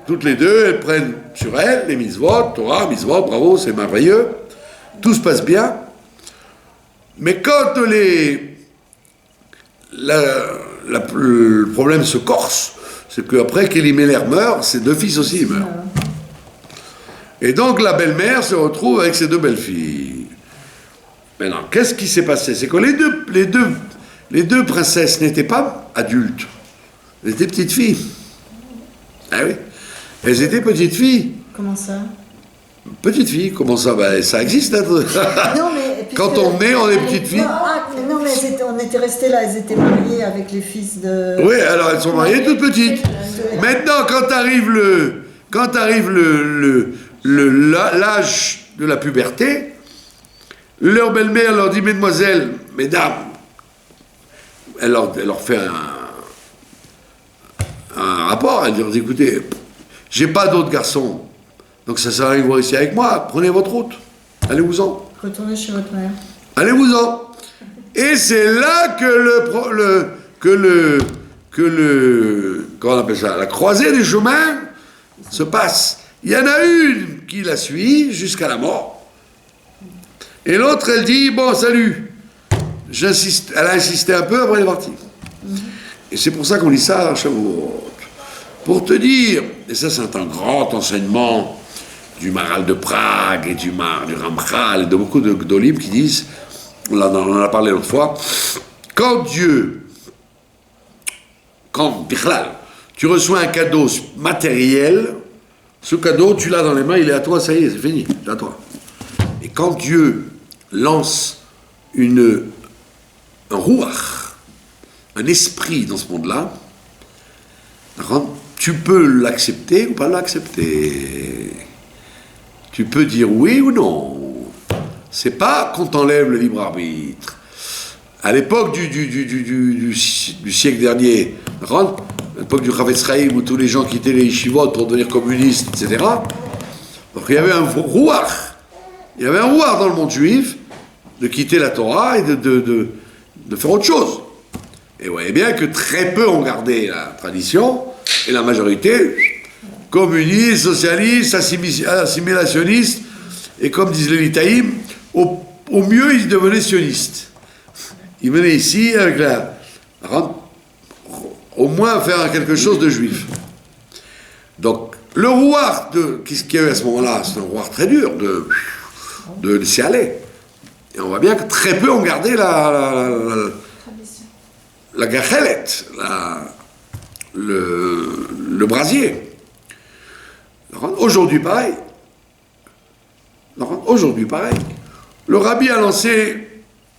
toutes les deux, elles prennent sur elles les mitzvot, Torah, mitzvot, bravo, c'est merveilleux, tout se passe bien. Mais quand le problème se corse, c'est qu'après qu'Elimelech meurt, ses 2 fils aussi meurent. Et donc la belle-mère se retrouve avec ses 2 belles-filles. Maintenant, qu'est-ce qui s'est passé? C'est que les deux princesses n'étaient pas adultes, elles étaient petites filles. Ah oui, elles étaient petites filles. Comment ça? Petites filles, comment ça? Ben, ça existe. Hein. Non, mais quand on est, on est petites filles. Non, mais on était restés là, elles étaient mariées avec les fils de... Oui, alors elles sont mariées toutes petites. Maintenant, quand arrive l'âge de la puberté, leur belle-mère leur dit, mesdemoiselles, mesdames, elle leur fait un rapport, elle leur dit, écoutez, j'ai pas d'autres garçons, donc ça sert à rien que vous restiez avec moi, prenez votre route, allez-vous-en. Retournez chez votre mère. Allez-vous-en. Et c'est là comment on appelle ça, la croisée des chemins se passe. Il y en a une qui la suit jusqu'à la mort, et l'autre elle dit, bon salut, j'insiste, elle a insisté un peu, après elle est partie. Et c'est pour ça qu'on lit ça à Shavuot. Pour te dire, et ça c'est un grand enseignement du Maharal de Prague et du Ramchal et de beaucoup d'Olim qui disent, on en a parlé l'autre fois, quand Bichlal, tu reçois un cadeau matériel, ce cadeau tu l'as dans les mains, il est à toi, ça y est, c'est fini, c'est à toi. Et quand Dieu lance un ruach, un esprit dans ce monde-là, tu peux l'accepter ou pas l'accepter. Tu peux dire oui ou non. C'est pas qu'on t'enlève le libre arbitre. À l'époque du siècle dernier, à l'époque du Chavetz Chaim, où tous les gens quittaient les yeshivot pour devenir communistes, etc. Donc il y avait un rouach. Il y avait un rouach dans le monde juif de quitter la Torah et de faire autre chose. Et vous voyez bien que très peu ont gardé la tradition, et la majorité, communistes, socialistes, assimilationnistes, et comme disent les Litaïm, au mieux ils devenaient sionistes. Ils venaient ici avec au moins faire quelque chose de juif. Donc le rouach qu'il y a eu à ce moment-là, c'est un rouach très dur de laisser aller. Et on voit bien que très peu ont gardé la gachelet, le brasier. Aujourd'hui pareil. Le rabbi a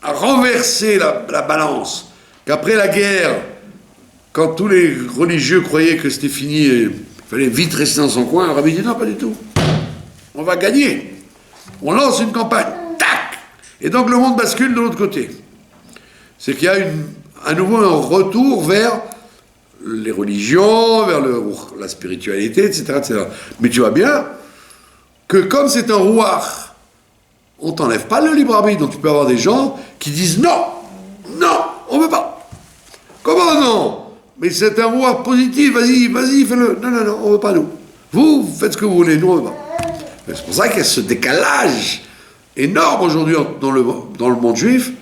renversé la balance. Qu'après la guerre, quand tous les religieux croyaient que c'était fini, il fallait vite rester dans son coin, le rabbi dit non, pas du tout. On va gagner. On lance une campagne. Tac! Et donc le monde bascule de l'autre côté. C'est qu'il y a à nouveau un retour vers les religions, vers la spiritualité, etc., etc. Mais tu vois bien que comme c'est un rouach, on t'enlève pas le libre arbitre. Donc tu peux avoir des gens qui disent non, on veut pas. Comment non? Mais c'est un rouach positif, vas-y, fais-le. Non, on veut pas nous. Vous faites ce que vous voulez, nous on veut pas. Et c'est pour ça qu'il y a ce décalage énorme aujourd'hui dans le monde juif.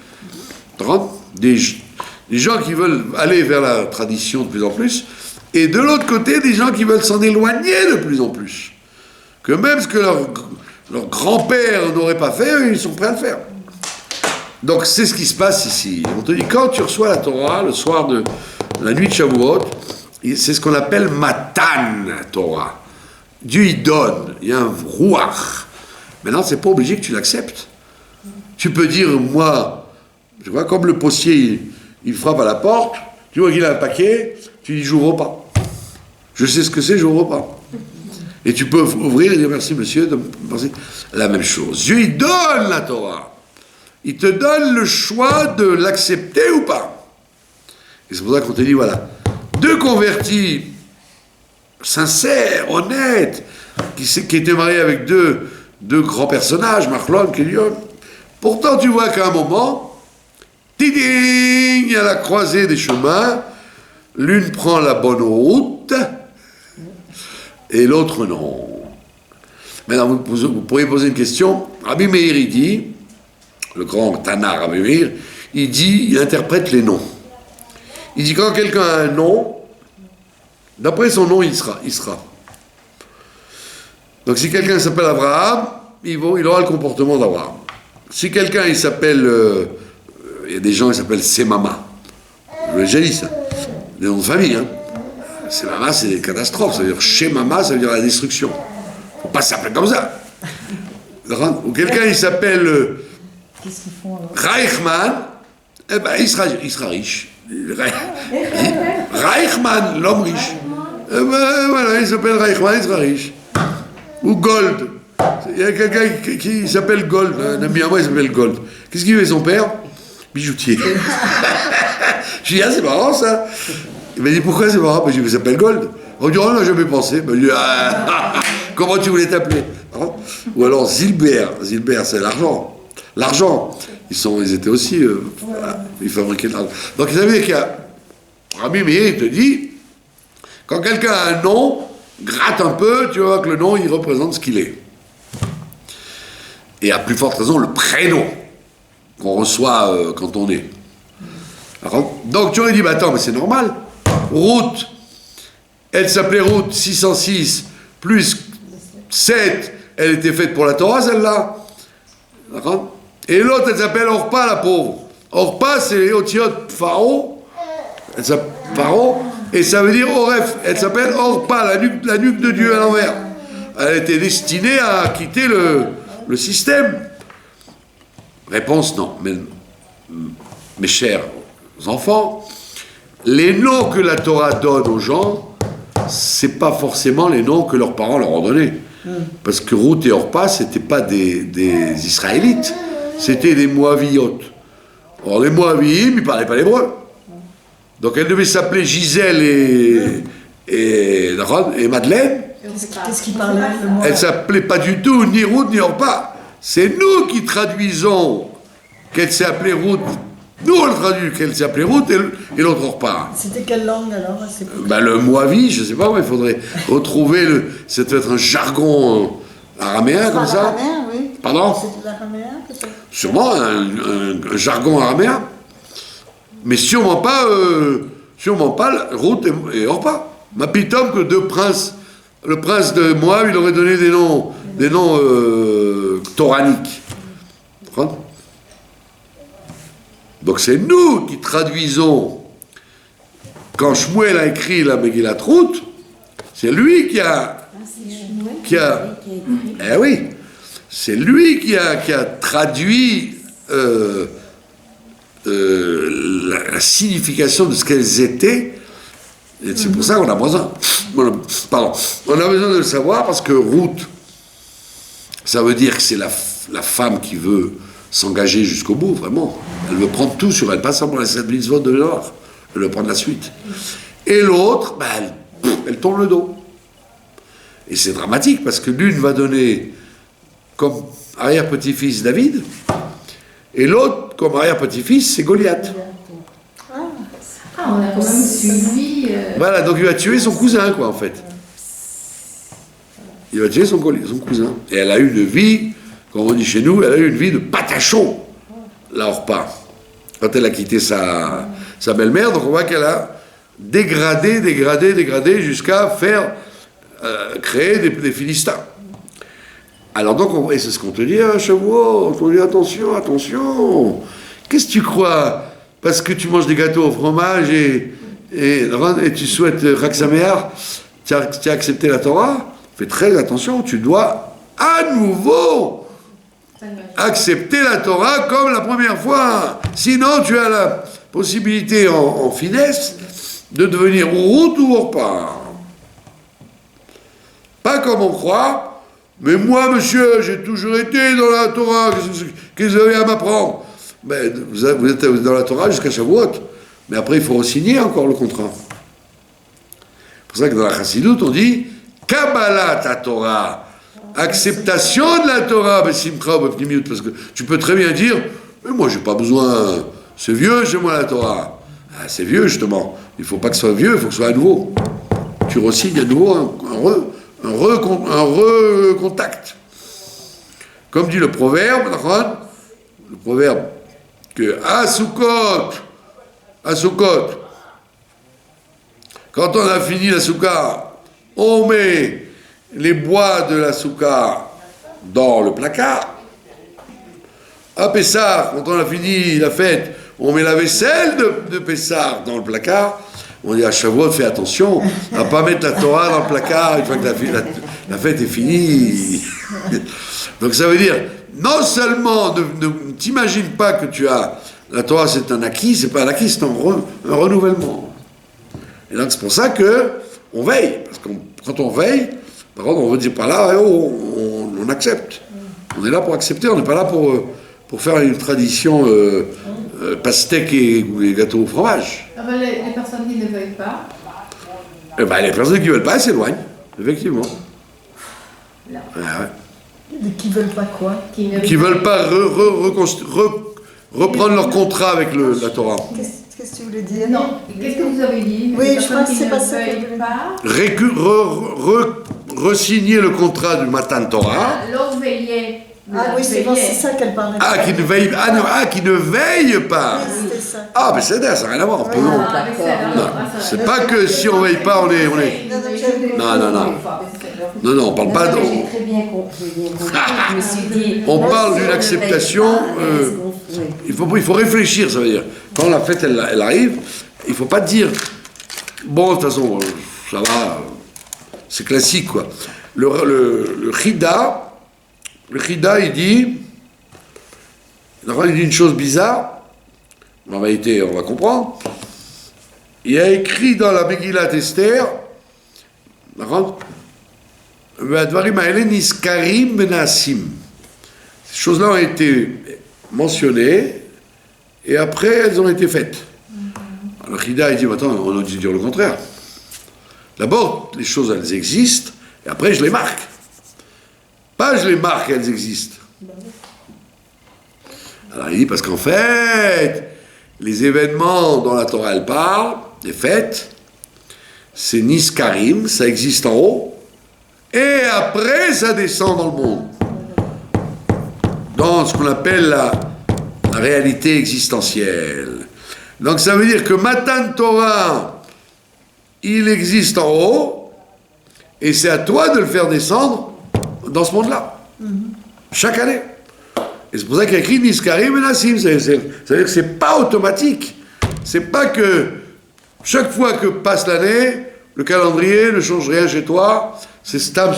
Des gens qui veulent aller vers la tradition de plus en plus, et de l'autre côté, des gens qui veulent s'en éloigner de plus en plus. Que même ce que leur grand-père n'aurait pas fait, eux, ils sont prêts à le faire. Donc c'est ce qui se passe ici. On te dit, quand tu reçois la Torah, le soir de la nuit de Shavuot, c'est ce qu'on appelle Matan Torah. Dieu y donne, il y a un rouach. Maintenant, c'est pas obligé que tu l'acceptes. Tu peux dire, moi, tu vois, comme le postier, il frappe à la porte, tu vois qu'il a un paquet, tu dis, j'ouvre pas. Je sais ce que c'est, j'ouvre pas. Et tu peux ouvrir et dire, merci monsieur, merci. La même chose. Dieu, il donne la Torah. Il te donne le choix de l'accepter ou pas. Et c'est pour ça qu'on te dit, voilà, 2 convertis sincère, honnête, qui était marié avec deux grands personnages, Machlon, Kélion. Pourtant, tu vois qu'à un moment, tiding, il y a la croisée des chemins, l'une prend la bonne route, et l'autre non. Maintenant, vous pourriez poser une question. Rabbi Meir, il dit, le grand Tana Rabbi Meir, il interprète les noms. Il dit quand quelqu'un a un nom, d'après son nom, il sera. Donc si quelqu'un s'appelle Abraham, il aura le comportement d'Abraham. Si quelqu'un il s'appelle, il y a des gens qui s'appellent Semama. Je l'ai déjà dit ça. Des noms de famille, hein. Semama, c'est des catastrophes. Ça veut dire Shemama, ça veut dire la destruction. Faut pas s'appeler comme ça. Ou quelqu'un il s'appelle Qu'est-ce qu'ils font alors? Reichmann, eh ben il sera riche. Reichmann, l'homme riche. Eh ben voilà, il s'appelle Reichmann, il sera riche. Ou Gold. Il y a quelqu'un qui s'appelle Gold, un ami à moi il s'appelle Gold. Qu'est-ce qu'il fait son père? Bijoutier. Je dis, ah c'est marrant ça. Il m'a dit, pourquoi c'est marrant? Ben, je dis, il s'appelle Gold. On dit, oh, on n'a jamais pensé. Ben, je dis, comment tu voulais t'appeler? Ou alors Zilbert, c'est l'argent. L'argent, ils étaient aussi, ils fabriquaient de l'argent. Donc vous savez qu'il y a, Rabbi Meir, il te dit, quand quelqu'un a un nom, gratte un peu, tu vois que le nom, il représente ce qu'il est. Et à plus forte raison, le prénom qu'on reçoit quand on est. Donc tu aurais dit, bah attends, mais c'est normal. Ruth, elle s'appelait Ruth 606, plus 7, elle était faite pour la Torah, celle-là. D'accord? Et l'autre, elle s'appelle Orpa, la pauvre. Orpa, c'est les Otiot Pharaon. Elle s'appelle Pharaon, et ça veut dire Oref. Elle s'appelle Orpa, la nuque de Dieu à l'envers. Elle était destinée à quitter le système. Réponse, non. Mais, mes chers enfants, les noms que la Torah donne aux gens, c'est pas forcément les noms que leurs parents leur ont donnés. Parce que Ruth et Orpa, c'était pas des Israélites, c'était des Moabiotes. Or, les Moabites, ils parlaient pas l'hébreu. Donc, elle devait s'appeler Gisèle et Madeleine. Qu'est-ce qu'ils parlaient le mois? Elle s'appelait pas du tout ni Ruth ni Orpa. C'est nous qui traduisons qu'elle s'est appelée Ruth. Nous, on le traduit qu'elle s'est appelée Ruth et l'autre Orpa. C'était quelle langue alors à cette époque? Ben, le Moavi, je sais pas, il faudrait retrouver ça doit être un jargon araméen comme ça. L'araméen, oui. Pardon? C'est de l'araméen peut-être? Sûrement un jargon araméen. Mais sûrement pas Ruth et Orpa. Ma pitom que deux princes, le prince de Moab, il aurait donné des noms toraniques. Donc c'est nous qui traduisons. Quand Shmuel a écrit la Megillat Ruth, c'est lui qui a. Eh oui, c'est lui qui a traduit la signification de ce qu'elles étaient. Et c'est pour ça qu'on a besoin. On a besoin de le savoir parce que Ruth, ça veut dire que c'est la femme qui veut s'engager jusqu'au bout, vraiment. Elle veut prendre tout sur elle, pas seulement les 7 mitzvot de l'or. Elle veut prendre la suite. Et l'autre, elle tourne le dos. Et c'est dramatique parce que l'une va donner comme arrière-petit-fils David, et l'autre comme arrière-petit-fils, c'est Goliath. Ah, on a quand même suivi. Voilà, donc il va tuer son cousin, quoi, en fait. Il va tuer son cousin. Et elle a eu une vie, comme on dit chez nous, elle a eu une vie de patachon, la Orpa. Quand elle a quitté sa belle-mère, donc on voit qu'elle a dégradé jusqu'à créer des Philistins. Alors donc, et c'est ce qu'on te dit, Shavuot, on te dit attention, qu'est-ce que tu crois? Parce que tu manges des gâteaux au fromage et tu souhaites Chag Sameach, tu as accepté la Torah, fais très attention, tu dois à nouveau accepter la Torah comme la première fois. Sinon, tu as la possibilité en finesse de devenir Ruth ou Orpa. Pas comme on croit, mais moi, monsieur, j'ai toujours été dans la Torah, qu'est-ce que vous avez à m'apprendre? Ben, vous êtes dans la Torah jusqu'à Shavuot, mais après il faut signer encore le contrat. pour ça que dans la Chassidut, on dit Kabbalat Torah, acceptation de la Torah, Besimcha ou Bepnimiut, parce que tu peux très bien dire, mais moi j'ai pas besoin, c'est vieux chez moi la Torah. Ah, c'est vieux justement, il faut pas que ce soit vieux, il faut que ce soit à nouveau. Tu re-signes à nouveau un recontact. Comme dit le proverbe que à Sukkot, quand on a fini la soukha, on met les bois de la soukha dans le placard. À Pessah, quand on a fini la fête, on met la vaisselle de Pessah dans le placard. On dit à Shavuot, fais attention à ne pas mettre la Torah dans le placard une fois que la fête est finie. Donc ça veut dire, non seulement ne t'imagine pas que tu as... La Torah c'est un acquis, c'est pas un acquis, c'est un renouvellement. Et donc c'est pour ça qu'on veille. Parce que quand on veille, par contre on veut dire par là, on accepte. On est là pour accepter, on n'est pas là pour faire une tradition pastèque et gâteau au fromage. Ah ben, les personnes qui ne veulent pas. Eh ben, les personnes qui ne veulent pas, elles s'éloignent, effectivement. Là. Ah ouais. Qui veulent pas quoi? Qui ne veulent pas reprendre leur contrat avec la Torah. Qu'est-ce que tu voulais dire? Non, qu'est-ce que vous avez dit? Oui, Les je crois que personnes c'est qui pas ne ça qu'elle veulent voulait pas. Re-signer le contrat du Matan Torah. L'autre veillait. Ah oui, c'est ça qu'elle parlait. Qui ne veille, qui ne veille pas. Oui, c'était ça. Ah, mais c'est ça n'a rien à voir. Oui, Non. Non, C'est pas que si on ne veille pas, on est... Non, on parle pas de... J'ai très bien compris. Je me suis dit... On parle d'une acceptation... Il faut réfléchir, ça veut dire. Quand la fête, elle arrive, il ne faut pas dire... Bon, de toute façon, ça va... C'est classique, quoi. Le Chida... Le Chida, il dit une chose bizarre, en vérité, on va comprendre. Il a écrit dans la Megillat Esther, ces choses-là ont été mentionnées, et après, elles ont été faites. Alors, le Chida, il dit, attends, on a dû dire le contraire. D'abord, les choses, elles existent, et après, je les marque. Pas je les marque, elles existent. Alors il dit parce qu'en fait, les événements dont la Torah elle parle, les fêtes, c'est Niskarim, ça existe en haut, et après ça descend dans le monde. Dans ce qu'on appelle la réalité existentielle. Donc ça veut dire que Matan Torah, il existe en haut, et c'est à toi de le faire descendre dans ce monde-là, chaque année. Et c'est pour ça qu'il y a écrit Niskarim et Nassim. Ça veut dire que c'est pas automatique. C'est pas que chaque fois que passe l'année, le calendrier ne change rien chez toi, c'est stable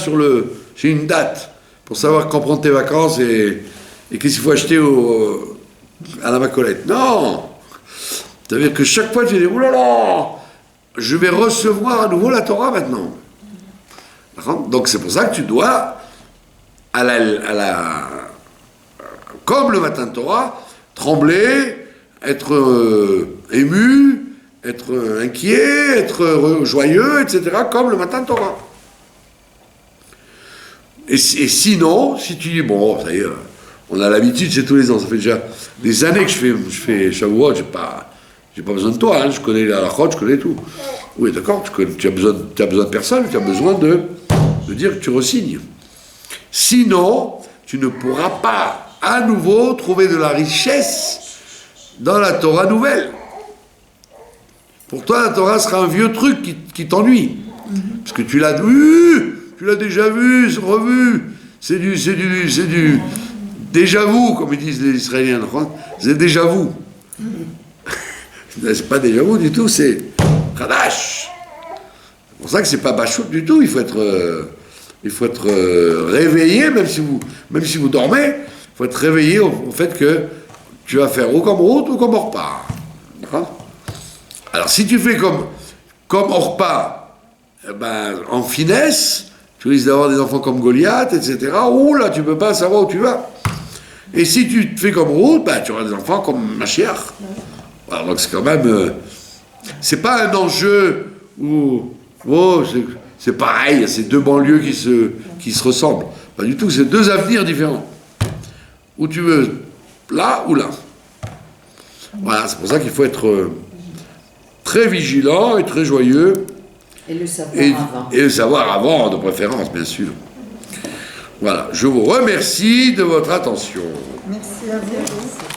c'est une date pour savoir quand prendre tes vacances et qu'est-ce qu'il faut acheter à la Macolette. Non! Ça veut dire que chaque fois tu dis, oulala, je vais recevoir à nouveau la Torah maintenant. Donc c'est pour ça que tu dois comme le matin de Torah, trembler, être ému, être inquiet, être joyeux, etc., comme le matin de Torah. Et sinon, si tu dis, bon, ça y est, on a l'habitude, c'est tous les ans, ça fait déjà des années que je fais Shavuot, j'ai pas besoin de toi, hein, je connais la halachot, je connais tout. Oui, d'accord, tu as besoin de personne, tu as besoin de dire que tu re-signes. Sinon, tu ne pourras pas à nouveau trouver de la richesse dans la Torah nouvelle. Pour toi, la Torah sera un vieux truc qui t'ennuie. Parce que tu l'as déjà vu, revu. C'est du déjà vu, comme ils disent les Israéliens. C'est déjà vu. C'est pas déjà vu du tout, c'est Khadash. C'est pour ça que c'est pas Bachout du tout, il faut être réveillé, même si vous dormez, il faut être réveillé au fait que tu vas faire ou comme route ou comme Orpa. D'accord ? Alors si tu fais comme Orpa, en finesse, tu risques d'avoir des enfants comme Goliath, etc. Ouh là, tu ne peux pas savoir où tu vas. Et si tu te fais comme route, tu auras des enfants comme Mashiach. Alors donc c'est quand même... c'est pas un enjeu où Oh, c'est pareil, c'est deux banlieues qui se ressemblent. Pas du tout, c'est deux avenirs différents. Où tu veux, là ou là. Voilà, c'est pour ça qu'il faut être très vigilant et très joyeux. Et le savoir avant. Et le savoir avant, de préférence, bien sûr. Voilà, je vous remercie de votre attention. Merci à vous.